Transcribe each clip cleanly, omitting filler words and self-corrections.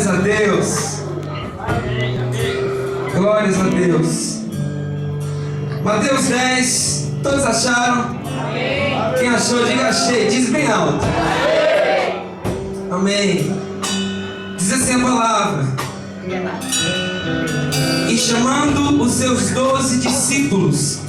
Glórias a Deus. Glórias a Deus. Mateus 10, todos acharam? Quem achou, diga achei, diz bem alto. Amém. Diz assim a palavra: e chamando os seus 12 discípulos,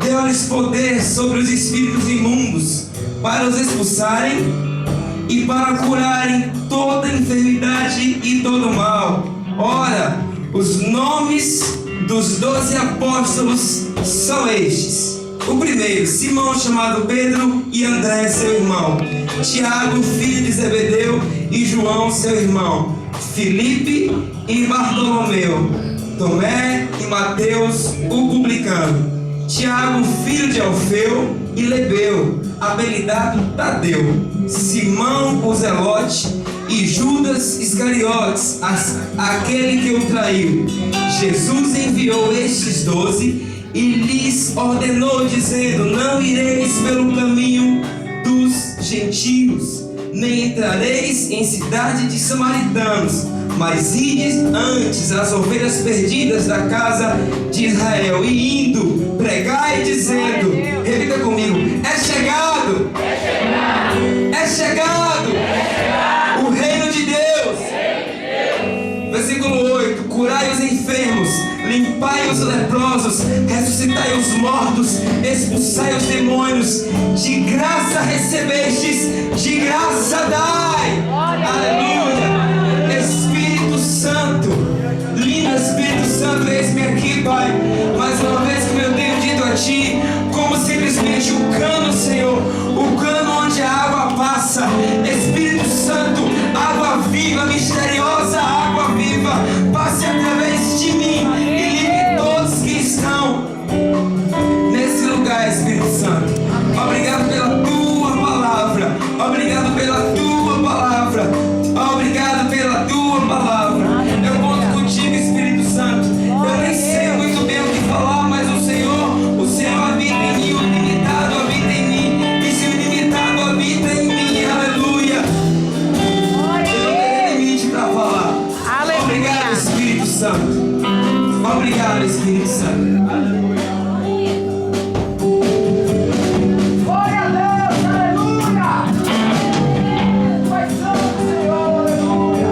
deu-lhes poder sobre os espíritos imundos, para os expulsarem e para curarem toda enfermidade e todo mal. Ora, os nomes dos 12 apóstolos são estes: o primeiro, Simão, chamado Pedro, e André, seu irmão; Tiago, filho de Zebedeu, e João, seu irmão; Filipe e Bartolomeu; Tomé e Mateus, o publicano; Tiago, filho de Alfeu, e Lebeu, apelidado Tadeu; Simão, o Zelote, e Judas Iscariotes, aquele que o traiu. Jesus enviou estes 12 e lhes ordenou, dizendo: não ireis pelo caminho dos gentios, nem entrareis em cidade de samaritanos, mas ides antes às ovelhas perdidas da casa de Israel. E indo, pregai dizendo, repita comigo: é chegado, é chegado o reino de Deus. Versículo 8: curai os enfermos, limpai os leprosos, ressuscitai os mortos, expulsai os demônios. De graça recebestes, de graça dai. Aleluia. Espírito Santo, lindo Espírito Santo, eis-me aqui, Pai. Mais uma vez, como eu tenho dito a Ti, como simplesmente o cano, Senhor, o cano onde a água passa. Espírito Santo, água viva, misteriosa água viva, passe através de mim e limpe todos que estão nesse lugar, Espírito Santo. Obrigado pela Tua palavra, obrigado pela Tua palavra, obrigado pela Tua palavra. Eu conto contigo, Espírito Santo. Eu nem sei muito bem o que falar, mas o Senhor habita em mim, o ilimitado habita em mim, e se o ilimitado habita em mim, aleluia, eu não tenho limite para falar. Obrigado, Espírito Santo. Obrigado, Espírito Santo. Aleluia. Glória a Deus, aleluia. Pai Santo, Senhor, aleluia.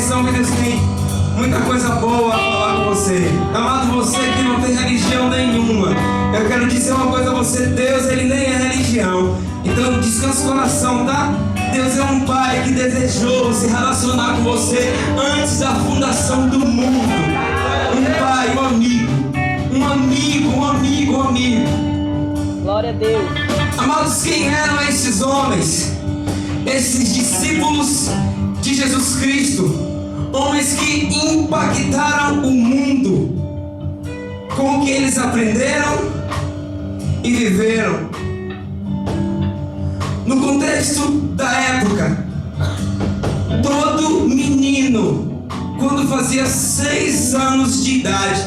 atenção que Deus tem muita coisa boa a falar com você. Amado, você que não tem religião nenhuma, eu quero dizer uma coisa a você: Deus, Ele nem é religião. Então descansa o coração, tá? Deus é um Pai que desejou se relacionar com você antes da fundação do mundo. Um Pai, um amigo. Um amigo, um amigo, um amigo. Glória a Deus. Amados, quem eram esses homens? Esses discípulos de Jesus Cristo, homens que impactaram o mundo com o que eles aprenderam e viveram. No contexto da época, todo menino, quando fazia 6 anos de idade,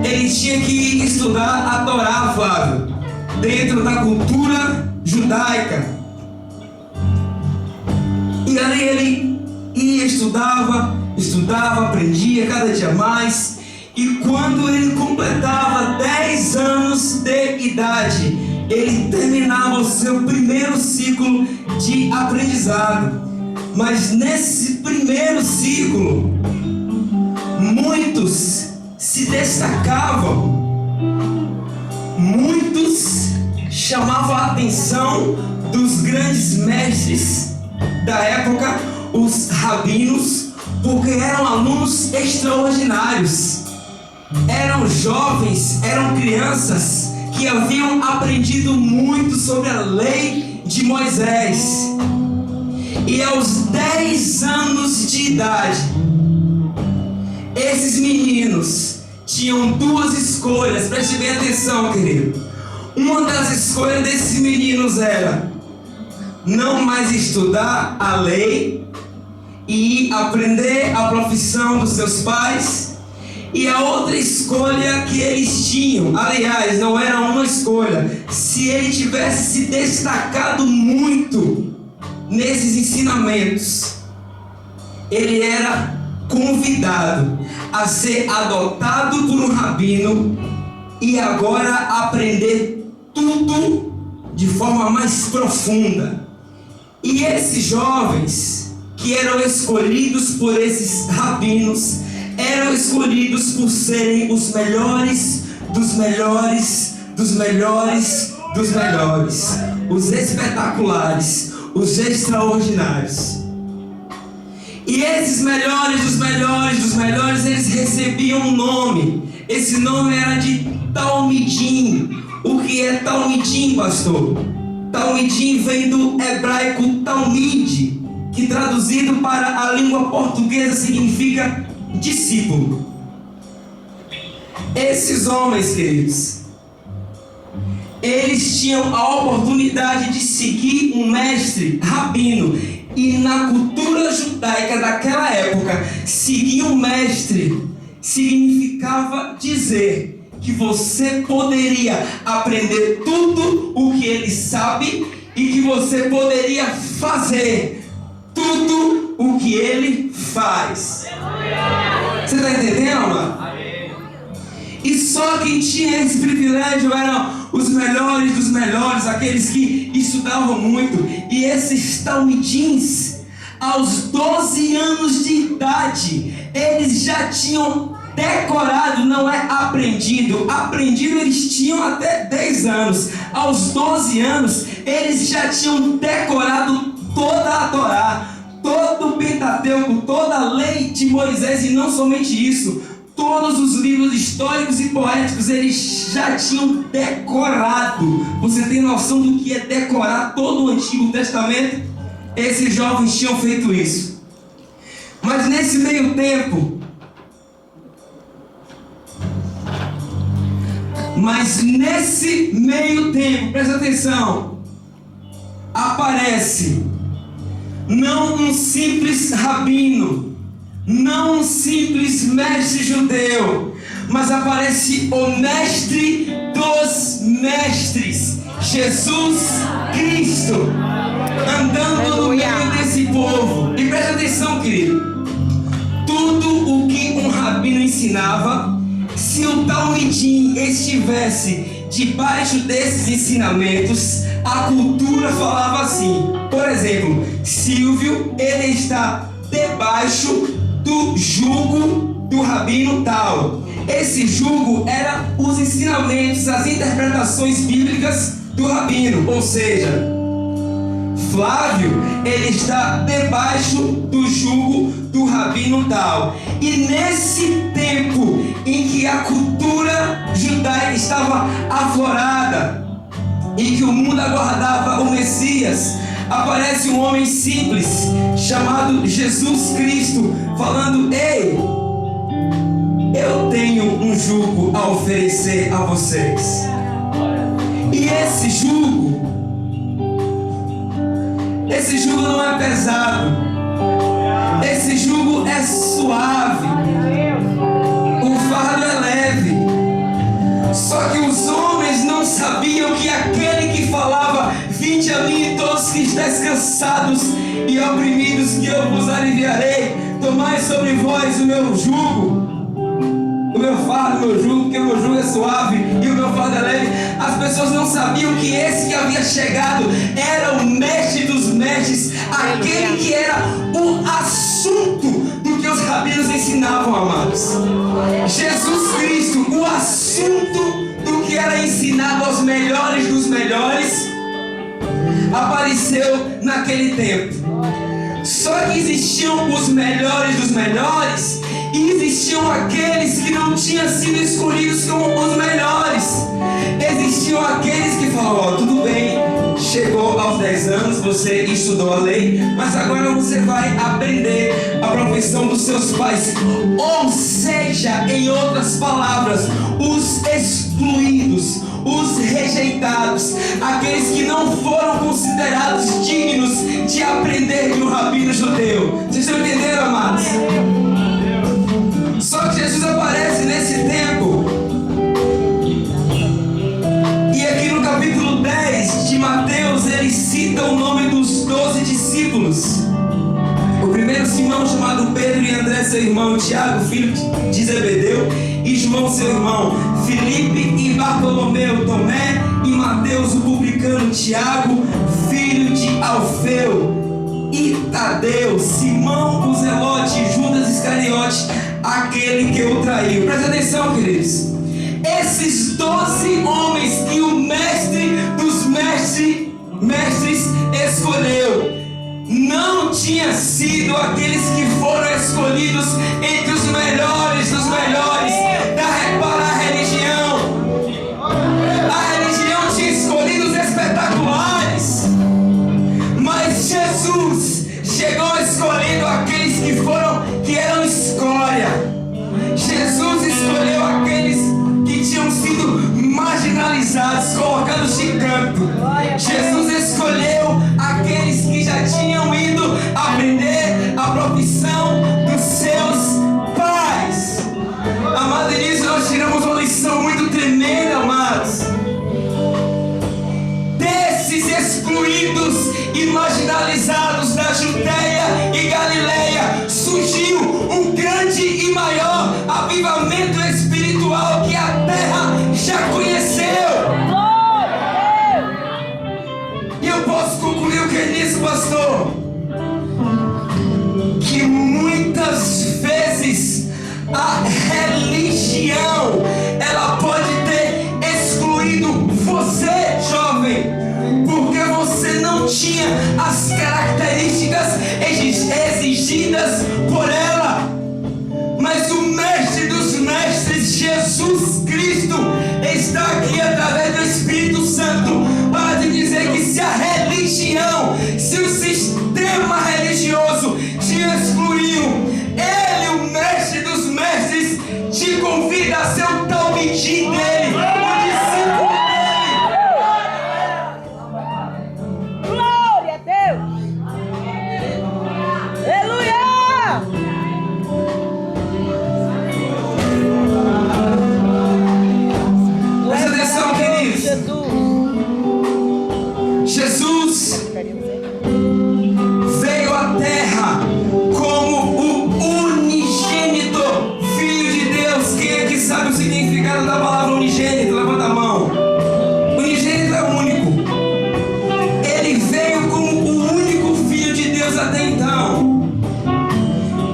ele tinha que ir estudar a Torá, Flávio, dentro da cultura judaica. E ali ele ia, estudava, aprendia cada dia mais. E quando ele completava 10 anos de idade, ele terminava o seu primeiro ciclo de aprendizado. Mas nesse primeiro ciclo, muitos se destacavam, muitos chamavam a atenção dos grandes mestres da época, os rabinos, porque eram alunos extraordinários. Eram jovens, eram crianças que haviam aprendido muito sobre a lei de Moisés. E aos 10 anos de idade, esses meninos tinham 2 escolhas. Preste bem atenção, querido. Uma das escolhas desses meninos era não mais estudar a lei e aprender a profissão dos seus pais. E a outra escolha que eles tinham, aliás, não era uma escolha, se ele tivesse se destacado muito nesses ensinamentos, ele era convidado a ser adotado por um rabino e agora aprender tudo de forma mais profunda. E esses jovens que eram escolhidos por esses rabinos eram escolhidos por serem os melhores dos melhores, dos melhores dos melhores, os espetaculares, os extraordinários. E esses melhores dos melhores dos melhores, eles recebiam um nome. Esse nome era de Talmidim. O que é Talmidim, pastor? Talmidim vem do hebraico Talmid, que traduzido para a língua portuguesa significa discípulo. Esses homens, queridos, eles tinham a oportunidade de seguir um mestre rabino. E na cultura judaica daquela época, seguir um mestre significava dizer que você poderia aprender tudo o que ele sabe e que você poderia fazer tudo o que ele faz. Você está entendendo, mano? E só quem tinha esse privilégio eram os melhores dos melhores, aqueles que estudavam muito. E esses talmidins, aos 12 anos de idade, eles já tinham decorado, não é aprendido. Aprendido eles tinham até 10 anos. Aos 12 anos, eles já tinham decorado toda a Torá, todo o Pentateuco, toda a lei de Moisés. E não somente isso, todos os livros históricos e poéticos eles já tinham decorado. Você tem noção do que é decorar todo o Antigo Testamento? Esses jovens tinham feito isso. Mas nesse meio tempo, presta atenção, aparece não um simples rabino, não um simples mestre judeu, mas aparece o mestre dos mestres, Jesus Cristo, andando no meio desse povo. E presta atenção, querido, tudo o que um rabino ensinava, se o Talmidim estivesse debaixo desses ensinamentos, a cultura falava assim. Por exemplo, Silvio, ele está debaixo do jugo do rabino tal. Esse jugo era os ensinamentos, as interpretações bíblicas do rabino. Ou seja, Flávio, ele está debaixo do jugo do rabino tal. E nesse tempo em que a cultura judaica estava aflorada, e que o mundo aguardava o Messias, aparece um homem simples chamado Jesus Cristo, falando: ei, eu tenho um jugo a oferecer a vocês. E esse jugo não é pesado, esse jugo é suave, o fardo é leve. Só que os homens não sabiam que aquele que falava: vinde a mim todos que estáis cansados e oprimidos, que eu vos aliviarei, tomai sobre vós o meu jugo, o meu fardo, o meu jugo, porque o meu jugo é suave e o meu fardo é leve. As pessoas não sabiam que esse que havia chegado era o mestre dos mestres, aquele que era o assunto do que os rabinos ensinavam, amados. Jesus Cristo, o assunto do que era ensinado aos melhores dos melhores, apareceu naquele tempo. Só que existiam os melhores dos melhores e existiam aqueles que não tinham sido escolhidos como os melhores. Existiam aqueles que falavam: ó, tudo bem, chegou aos 10 anos, você estudou a lei, mas agora você vai aprender a profissão dos seus pais. Ou seja, em outras palavras, os excluídos, os rejeitados, aqueles que não foram considerados dignos de aprender de um rabino judeu. Vocês estão entendendo, amados? Só que Jesus aparece nesse tempo, e aqui no capítulo 10 de Mateus ele cita o nome dos 12 discípulos. O primeiro, Simão, chamado Pedro, e André seu irmão, Tiago, filho de Zebedeu, e João seu irmão, Filipe e Bartolomeu, Tomé e Mateus o publicano, Tiago, filho de Alfeu, e Tadeu, Simão o Zelote, Judas Iscariote, aquele que o traiu. Presta atenção, queridos. Esses 12 homens que o mestre dos mestres escolheu não tinha sido aqueles que foram escolhidos entre os melhores dos melhores para a religião. A religião tinha escolhido os espetaculares, mas Jesus chegou escolhendo aqueles que eram escória. Jesus escolheu aqueles que tinham sido marginalizados, colocados de canto. Jesus escolheu aqueles que já tinham ido aprender a profissão dos seus pais. Amado, nisso nós tiramos uma lição muito tremenda, amados. Desses excluídos e marginalizados da Judeia e Galileia surgiu um grande e maior avivamento espiritual que a terra já conheceu. E eu posso concluir o que é nisso, pastor? Que muitas vezes a religião ela pode ter excluído você, jovem, porque você não tinha as características exigidas por ela. Mas o mestre dos mestres, Jesus Cristo, está aqui através do Espírito Santo para te dizer que se a religião, se o sistema religioso te excluiu, ele, o mestre dos mestres, te convida a ser o talmidim dele, o discípulo dele. Glória a Deus! Aleluia! Presta atenção, queridos. Jesus veio à terra como o unigênito Filho de Deus. Quem é que sabe o significado da palavra unigênito? Levanta a mão. Unigênito é único. Ele veio como o único Filho de Deus até então.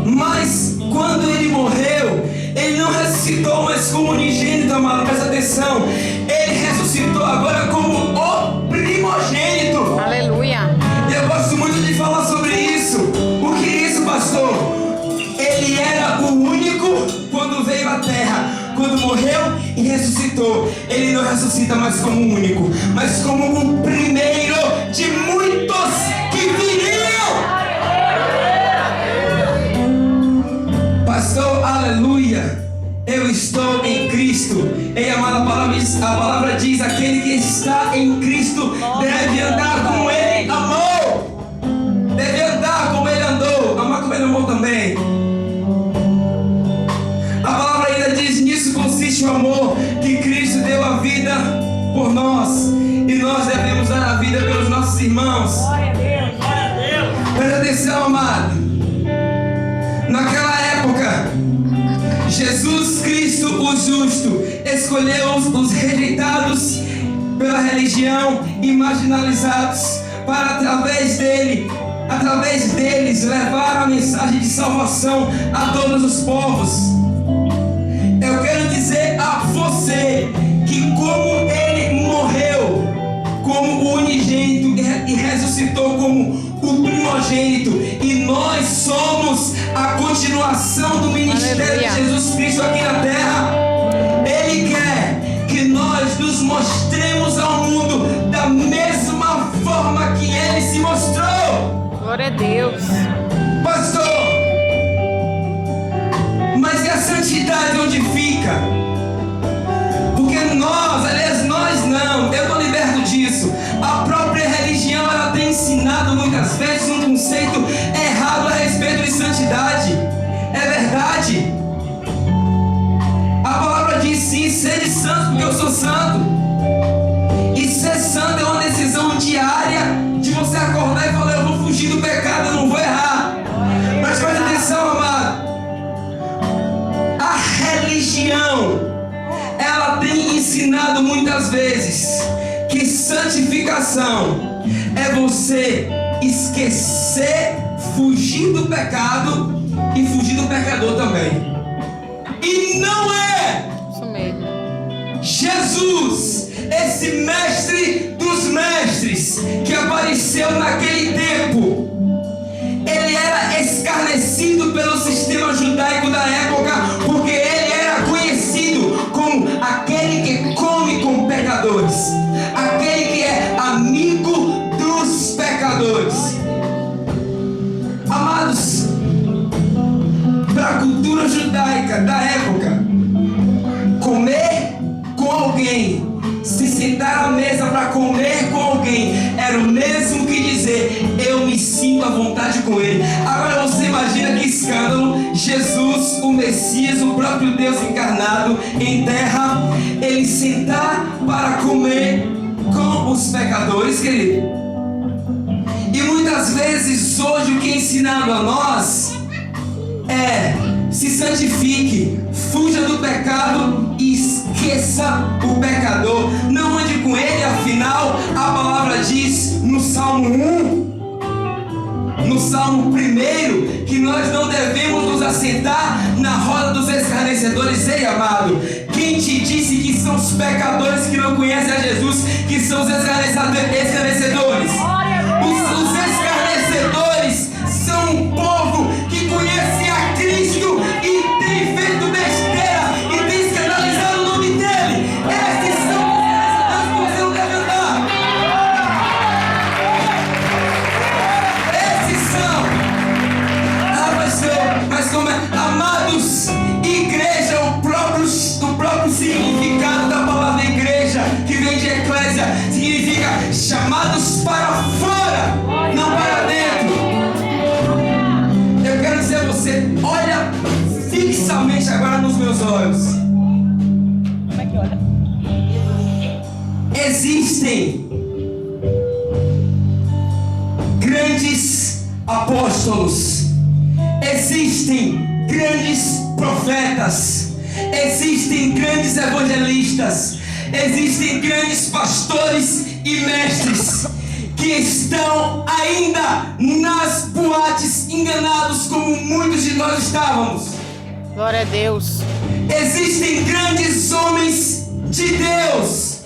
Mas quando ele morreu, ele não ressuscitou mais como unigênito, amado. Presta atenção. Ele ressuscitou agora como o primogênito. Aleluia. E eu gosto muito de falar sobre isso. O que é isso, pastor? Ele era o único quando veio à terra. Quando morreu, e ressuscitou, Ele não ressuscita mais como um único, mas como um primeiro de muitos que viriam. Pastor, aleluia. Eu estou em Cristo. Ei, amada, a palavra diz: aquele que está em Cristo deve andar como Ele amou. Deve andar como Ele andou. Amar como Ele amou também. A palavra ainda diz: nisso consiste o amor, que Cristo deu a vida por nós, e nós devemos dar a vida pelos nossos irmãos. Glória a Deus, glória a Deus. Presta atenção, amado. Naquela época, Jesus Cristo, o justo, escolheu os rejeitados pela religião e marginalizados para através deles levar a mensagem de salvação a todos os povos. Eu quero dizer a você que como Ele morreu como o unigênito e ressuscitou como o primogênito, e nós somos a continuação do ministério de Jesus Cristo aqui na terra, Ele quer que nós nos mostremos ao mundo da mesma forma que Ele se mostrou. Glória a Deus. Pastor, mas e a santidade onde fica? Porque nós não, eu estou liberto disso. A própria religião, ela tem ensinado muitas vezes um conceito errado a respeito de santidade. É verdade. A palavra diz sim: sede santo porque eu sou santo. E ser santo é uma decisão diária de você acordar e falar: eu vou fugir do pecado, eu não vou errar. Mas preste atenção, amado. A religião, ela tem ensinado muitas vezes que santificação é você esquecer, fugir do pecado e fugir do pecador também. E não é! Isso mesmo. Jesus, esse mestre dos mestres que apareceu naquele tempo, ele era escarnecido pelo sistema judaico da época, porque ele era conhecido como aquele que come com pecadores, aquele que é amigo dos pecadores. Amados, para a cultura judaica da época, comer com alguém, se sentar à mesa para comer com alguém, era o mesmo que dizer: eu me sinto à vontade com ele. Agora você imagina que escândalo. Jesus, o Messias, o próprio Deus encarnado em terra, ele sentar para comer com os pecadores, querido. E muitas vezes hoje o que é ensinado a nós é: se santifique, fuja do pecado e esqueça o pecador. Não ande com ele, afinal a palavra diz no Salmo 1, no Salmo 1, que nós não devemos nos assentar na roda dos escarnecedores. Ei, amado, quem te disse que são os pecadores que não conhecem a Jesus, que são os escarnecedores? Os escarnecedores são um povo que conhece a Cristo e tem feito besteira e tem escandalizado o nome dele. Esses são os escarnecedores que você não deve andar. Esses são. Pastor, mas como é? Amados, igreja, o próprio significado da palavra igreja, que vem de eclésia, significa chamados para fora, não para dentro. Eu quero dizer a você: olha fixamente agora nos meus olhos. Como é que olha? Existem grandes apóstolos, existem grandes profetas, existem grandes evangelistas, existem grandes pastores e mestres que estão ainda nas boates enganados, como muitos de nós estávamos. Glória a Deus. Existem grandes homens de Deus,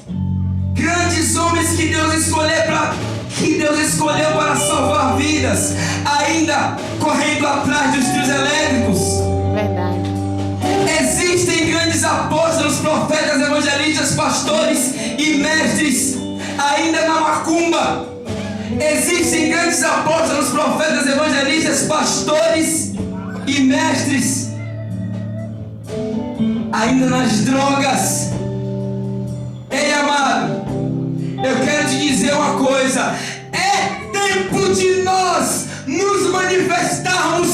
grandes homens que Deus escolheu para salvar vidas, ainda correndo atrás dos trios elétricos. Verdade. Existem grandes apóstolos, profetas, evangelistas, pastores e mestres ainda na macumba. Existem grandes apóstolos, profetas, evangelistas, pastores e mestres ainda nas drogas. Ei, amado, eu quero te dizer uma coisa: é tempo de nós nos manifestarmos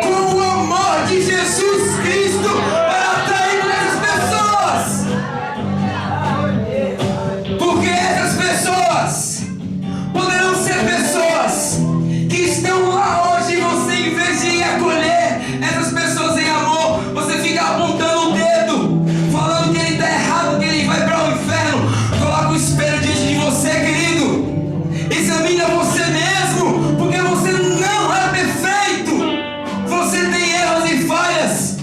com o amor de Jesus Cristo para atrair essas pessoas. Porque essas pessoas poderão ser pessoas que estão lá hoje e você, em vez de ir acolher essas pessoas em amor, você fica apontando o dedo, falando que ele está errado, que ele vai para o inferno. Coloca o espelho diante de você, querido. Examina você mesmo, porque você não é perfeito. Você tem erros e falhas.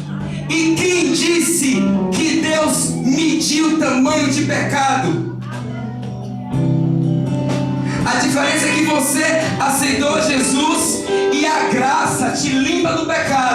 E quem disse que Deus mediu o tamanho de pecado? A diferença é que você aceitou Jesus e a graça te limpa do pecado.